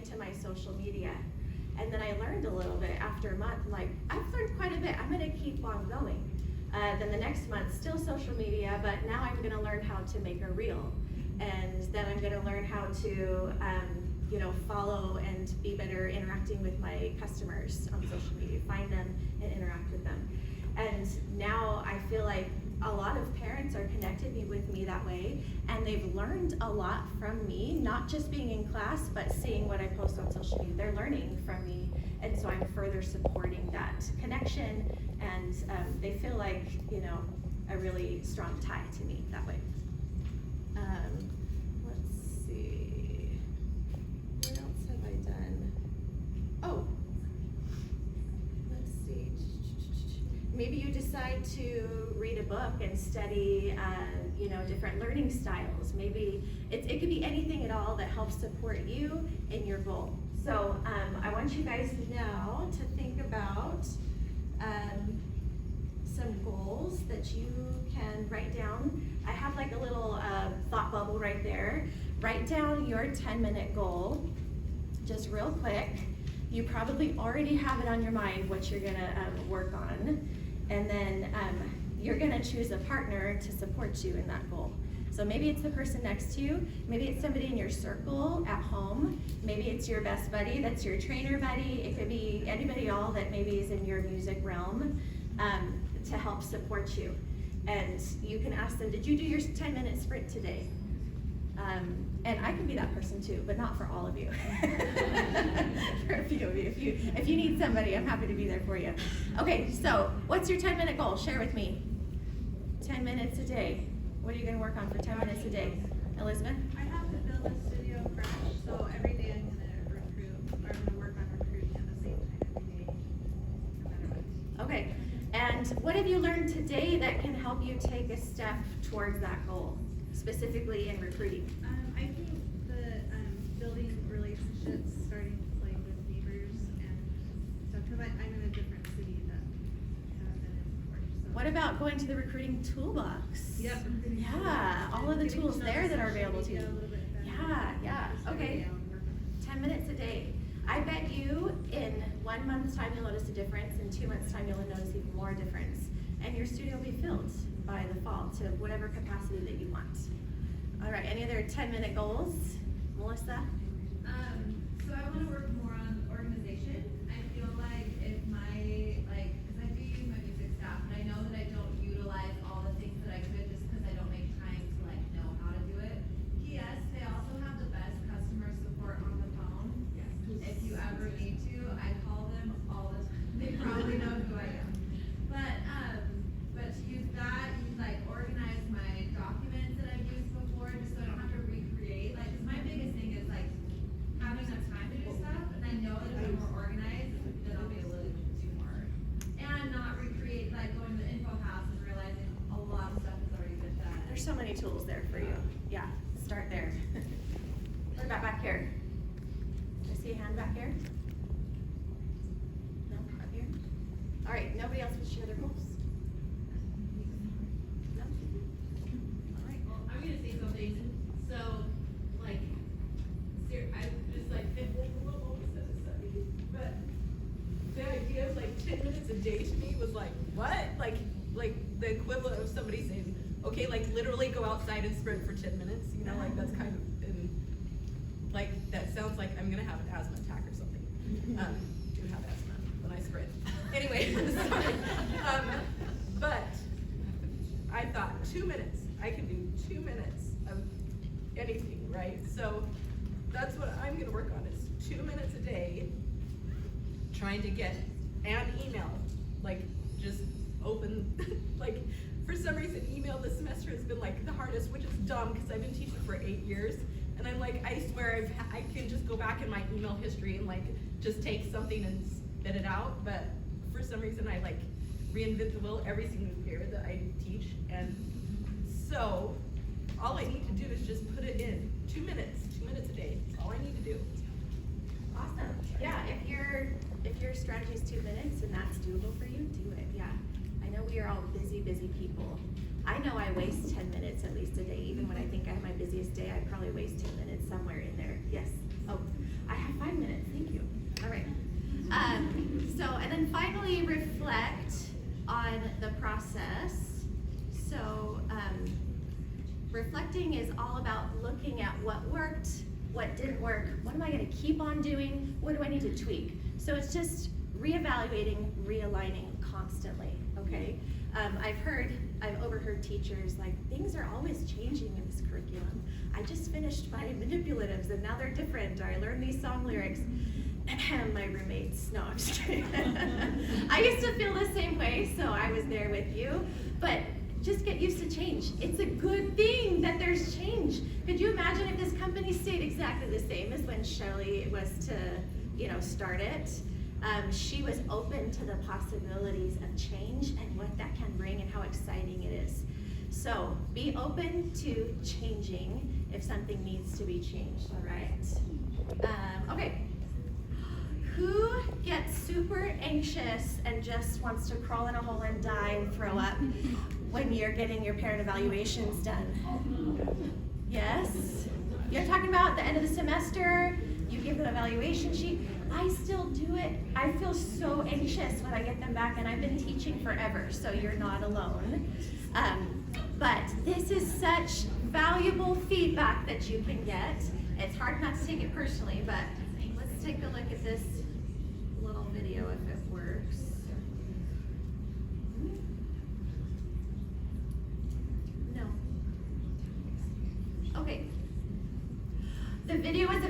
into my social media. And then I learned a little bit after a month, like, I've learned quite a bit, I'm gonna keep on going. Then the next month, still social media, but now I'm gonna learn how to make a reel. And then I'm gonna learn how to, follow and be better interacting with my customers on social media, find them and interact with them. And now I feel like a lot of parents are connected with me that way, and they've learned a lot from me, not just being in class, but seeing what I post on social media. They're learning from me, and so I'm further supporting that connection, and they feel like, a really strong tie to me that way. Let's see, what else have I done? Oh, let's see. Maybe you decide to read a book and study, different learning styles. Maybe it could be anything at all that helps support you in your goal. So I want you guys now to think about some goals that you can write down. I have like a little thought bubble right there. Write down your 10-minute goal, just real quick. You probably already have it on your mind what you're gonna work on. And then you're gonna choose a partner to support you in that goal. So maybe it's the person next to you, maybe it's somebody in your circle at home, maybe it's your best buddy, that's your trainer buddy, it could be anybody all that maybe is in your music realm to help support you. And you can ask them, did you do your 10-minute sprint today? And I can be that person too, but not for all of you. For a few of you. If you need somebody, I'm happy to be there for you. Okay, so what's your 10-minute goal? Share with me. 10 minutes a day. What are you going to work on for 10 minutes a day? Elizabeth? I have to build a studio fresh, so every day I'm going to recruit, or I'm going to work on recruiting at the same time every day, no matter what. Okay, and what have you learned today that can help you take a step towards that goal, specifically in recruiting? I think the building relationships, starting to play with neighbors and stuff, because I'm in a different city than I've been in before. So. What about going to the recruiting toolbox? Yep. Yeah, all of the tools there that are available to you. Yeah, okay. 10 minutes a day. I bet you in 1 month's time you'll notice a difference, in 2 months' time you'll notice even more difference. And your studio will be filled by the fall to whatever capacity that you want. All right, any other 10-minute goals? Melissa? So I want to work more on organization. I feel like if because I do use my music staff, and I know that I don't utilize all the things that I could just because I don't make time to know how to do it. P.S. They also have the best customer support on the phone. Yes. If you ever need to, I call them all the time. They probably know who I am. But to use that, organize my documents that I've used before, just so I don't have to recreate. Cause my biggest thing is having enough time to do stuff, and I know that if I'm more organized, then I'll be able to do more. And not recreate, going to the info house and realizing a lot of stuff has already been done. There's so many tools there for you. Yeah, start there. What about back here? I see a hand back here? No, up here? All right, nobody else will share their goals? No? All right. Well, I'm gonna say something. So, I but the idea of 10 minutes a day to me was what? Like the equivalent of somebody saying, okay, literally go outside and sprint for 10 minutes. That's kind of, and that sounds like I'm gonna have an asthma attack or something. Do have asthma when I sprint. Anyway, sorry. But I thought 2 minutes. I can do 2 minutes of anything, right? So that's what I'm gonna work on is 2 minutes a day, trying to get an email, just open, for some reason email this semester has been the hardest, which is dumb because I've been teaching for 8 years, and I'm I swear I can just go back in my email history and just take something and spit it out, but for some reason I reinvent the wheel every single year that I teach, and so all I need to do is just put it in 2 minutes a day. That's all I need to do. Awesome. Yeah, if your strategy is 2 minutes and that's doable for you, do it. Yeah. I know we are all busy people. I know I waste 10 minutes at least a day. Even when I think I have my busiest day, I probably waste 10 minutes somewhere in there. Yes. Oh, I have 5 minutes. finally reflect on the process. So reflecting is all about looking at what worked, what didn't work, what am I gonna keep on doing, what do I need to tweak? So it's just reevaluating, realigning constantly, okay? I've overheard teachers like, things are always changing in this curriculum. I just finished my manipulatives and now they're different, or I learned these song lyrics. My roommates, no, I'm just kidding. I used to feel the same way, so I was there with you, but just get used to change. It's a good thing that there's change. Could you imagine if this company stayed exactly the same as when Shelley was to, start it? She was open to the possibilities of change and what that can bring and how exciting it is. So be open to changing if something needs to be changed, all right? Okay. Who gets super anxious and just wants to crawl in a hole and die and throw up when you're getting your parent evaluations done? Yes? You're talking about the end of the semester, you give them an evaluation sheet. I still do it. I feel so anxious when I get them back, and I've been teaching forever, so you're not alone. But this is such valuable feedback that you can get. It's hard not to take it personally, but let's take a look at this little video if it works. No. Okay. The video is